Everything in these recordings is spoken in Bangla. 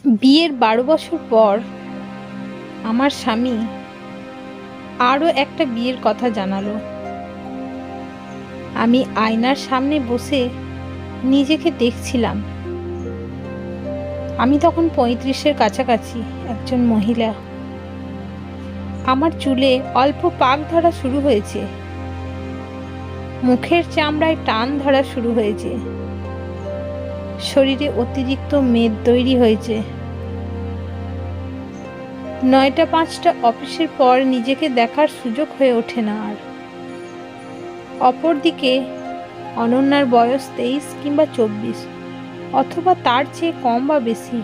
বিয়ের 12 বছর পর আমার স্বামী আরও একটা বিয়ের কথা জানালো। আমি আয়নার সামনে বসে নিজেকে দেখছিলাম। আমি তখন 35-এর কাছাকাছি একজন মহিলা। আমার চুলে অল্প পাক ধরা শুরু হয়েছে, মুখের চামড়ায় টান ধরা শুরু হয়েছে, শরীরে অতিরিক্ত মেদ তৈরি হয়েছে। 9টা 5টা অফিসের পর নিজেকে দেখার সুযোগ হয়ে ওঠে না আর। অপরদিকে অনন্যার বয়স 23 কিংবা 24, অথবা তার চেয়ে কম বা বেশি।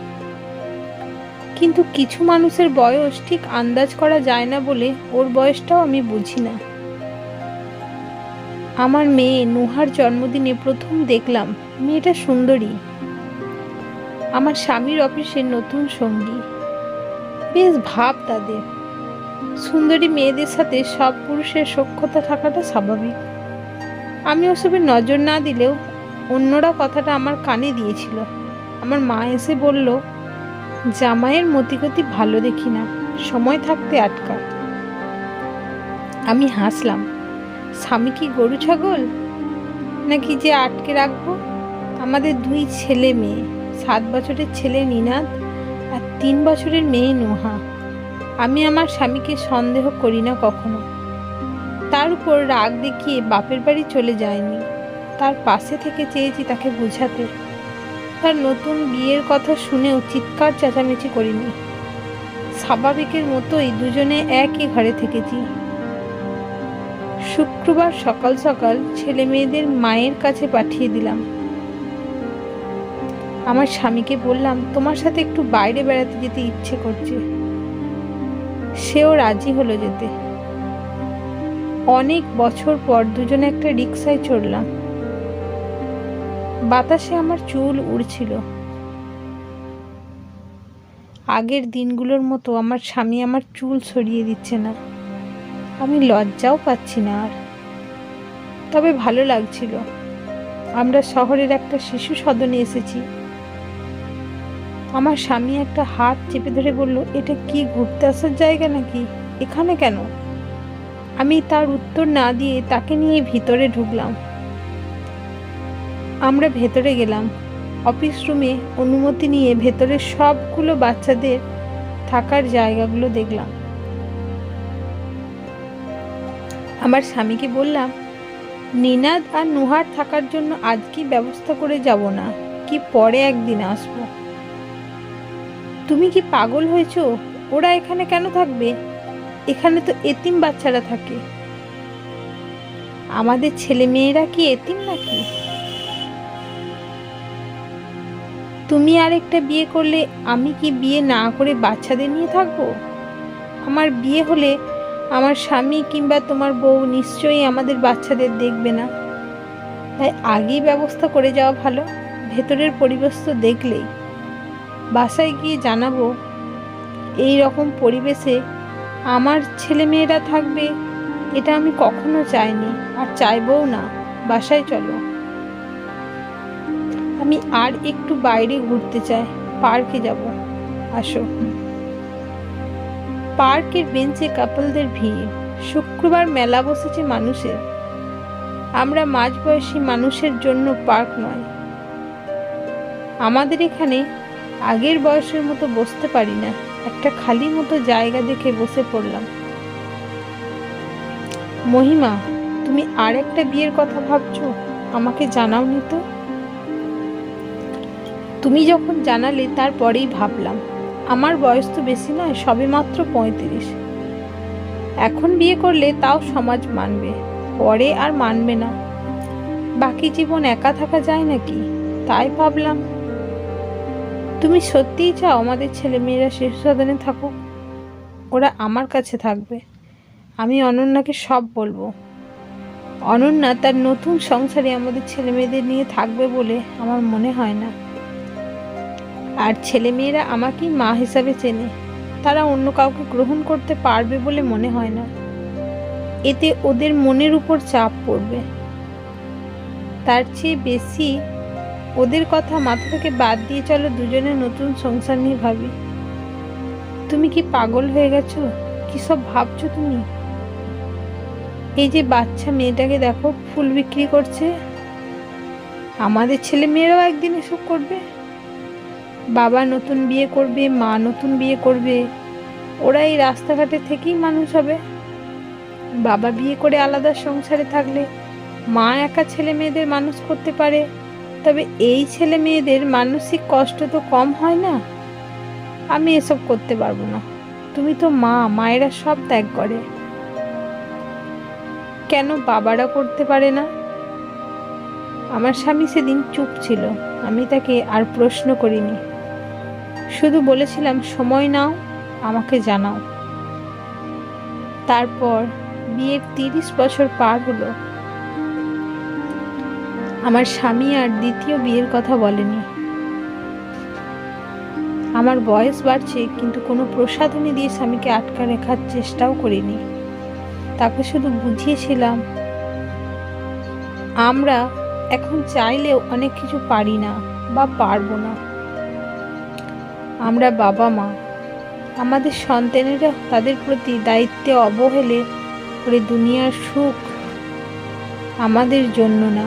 কিন্তু কিছু মানুষের বয়স ঠিক আন্দাজ করা যায় না বলে ওর বয়সটাও আমি বুঝি না। আমার মেয়ে নুহার জন্মদিনে প্রথম দেখলাম মেয়েটা সুন্দরী, আমার স্বামীর অফিসের নতুন সঙ্গী। বেশ ভাব তাদের। সুন্দরী মেয়েদের সাথে সব পুরুষের সখ্যতা থাকাটা স্বাভাবিক। আমি ওসবে নজর না দিলেও অন্যরা কথাটা আমার কানে দিয়েছিল। আমার মা এসে বলল, জামাইয়ের মতিগতি ভালো দেখি না, সময় থাকতে আটকা। আমি হাসলাম। স্বামী কি গরু ছাগল নাকি যে আটকে রাখবো? আমাদের 2 ছেলে মেয়ে, 7 বছরের ছেলে নিনাদ আর 3 বছরের মেয়ে নুহা। আমি আমার স্বামীকে সন্দেহ করি না কখনো। তার উপর রাগ দেখিয়ে বাপের বাড়ি চলে যায়নি, তার পাশে থেকে চেয়েছি তাকে বোঝাতে। তার নতুন বিয়ের কথা শুনেও চিৎকার চেঁচামেচি করিনি। স্বাভাবিকের মতোই দুজনে একই ঘরে থেকেছি। শুক্রবার সকাল সকাল ছেলে মেয়েদের মায়ের কাছে পাঠিয়ে দিলাম। আমার স্বামীকে বললাম, তোমার সাথে একটু বাইরে বেড়াতে যেতে ইচ্ছে করছে। সেও রাজি হলো যেতে। অনেক বছর পর দুজনে একটা রিকশায় চড়লাম। বাতাসে আমার চুল উড়ছিল। আগের দিনগুলোর মতো আমার স্বামী আমার চুল সরিয়ে দিচ্ছে না। আমি লজ্জাও পাচ্ছি না আর। তবে ভালো লাগছিল। আমরা শহরের একটা শিশু সদনে এসেছি। আমার স্বামী একটা হাত চেপে ধরে বলল, এটা কি ঘুরতে আসার জায়গা নাকি? এখানে কেন? আমি তার উত্তর না দিয়ে তাকে নিয়ে ভিতরে ঢুকলাম। আমরা ভেতরে গেলাম। অফিস রুমে অনুমতি নিয়ে ভেতরের সবগুলো বাচ্চাদের থাকার জায়গাগুলো দেখলাম। আমার স্বামীকে বললাম, নিনাদ আর নুহার থাকার জন্য আজকেই ব্যবস্থা করে যাব না কি পরে একদিন আসবো? তুমি কি পাগল হয়েছো? ওরা এখানে কেন থাকবে? এখানে তো এতিম বাচ্চারা থাকে। আমাদের ছেলে মেয়েরা কি এতিম নাকি? তুমি আরেকটা বিয়ে করলে আমি কি বিয়ে না করে বাচ্চাদের নিয়ে থাকবো? আমার বিয়ে হলে আমার স্বামী কিংবা তোমার বউ নিশ্চয়ই আমাদের বাচ্চাদের দেখবে না। তাই আগেই ব্যবস্থা করে যাওয়া ভালো। ভেতরের পরিবেশ তো দেখলেই। বাসায় গিয়ে জানাবো, এই রকম পরিবেশে আমার ছেলেমেয়েরা থাকবে এটা আমি কখনো চাইনি আর চাইবও না। বাসায় চলো। আমি আর একটু বাইরে ঘুরতে চাই, পার্কে যাব। আসো। পার্কের বেঞ্চে কাপলদের ভিড়। শুক্রবার মেলা বসেছে মানুষের। আমরা মাঝবয়সী মানুষের জন্য পার্ক নয়। আমাদের এখানে আগের বয়সের মতো বসতে পারি না। একটা খালি মতো জায়গা দেখে বসে পড়লাম। মহিমা, তুমি আর একটা বিয়ের কথা ভাবছো? আমাকে জানাওনি তো। তুমি যখন জানালে তারপরেই ভাবলাম। আমার বয়স তো বেশি নয়, সবে মাত্র 35। এখন বিয়ে করলে তাও সমাজ মানবে, পরে আর মানবে না। বাকি জীবন একা থাকা যায় নাকি? তাই ভাবলাম। তুমি সত্যিই চাও আমাদের ছেলেমেয়েরা শিশু সদনে থাকুক? ওরা আমার কাছে থাকবে। আমি অনন্যাকে সব বলবো। অনন্যা তার নতুন সংসারে আমাদের ছেলেমেয়েদের নিয়ে থাকবে বলে আমার মনে হয় না। আর ছেলেমেয়েরা আমাকেই মা হিসাবে চেনে। তারা অন্য কাউকে গ্রহণ করতে পারবে বলে মনে হয় না। এতে ওদের মনের উপর চাপ পড়বে। তার চেয়ে বেশি ওদের কথা মাথা থেকে বাদ দিয়ে চলো দুজনে নতুন সংসার নিয়ে ভাবি। তুমি কি পাগল হয়ে গেছো? কি সব ভাবছো তুমি? এই যে বাচ্চা মেয়েটাকে দেখো, ফুল বিক্রি করছে। আমাদের ছেলে মেয়েরাও একদিন এসব করবে। বাবা নতুন বিয়ে করবে, মা নতুন বিয়ে করবে, ওরা এই রাস্তাঘাটে থেকেই মানুষ হবে। বাবা বিয়ে করে আলাদা সংসারে থাকলে মা একা ছেলে মেয়েদের মানুষ করতে পারে, তবে এই ছেলে মেয়েদের মানসিক কষ্ট তো কম হয় না। আমি এসব করতে পারবো না। তুমি তো মা, মায়েরা সব ত্যাগ করে। কেন বাবারা করতে পারে না? আমার স্বামী সেদিন চুপ ছিল। আমি তাকে আর প্রশ্ন করিনি, শুধু বলেছিলাম সময় নাও, আমাকে জানাও। তারপর বিয়ের 30 বছর পার হলো। আমার স্বামী আর দ্বিতীয় বিয়ের কথা বলেনি। আমার বয়স বাড়ছে, কিন্তু কোনো প্রসাধনী দিয়ে স্বামীকে আটকা রাখার চেষ্টাও করিনি। তাকে শুধু বুঝিয়েছিলাম আমরা এখন চাইলেও অনেক কিছু পারি না বা পারবো না। আমরা বাবা মা, আমাদের সন্তানেরা তাদের প্রতি দায়িত্বে অবহেলে করে দুনিয়ার সুখ আমাদের জন্য না,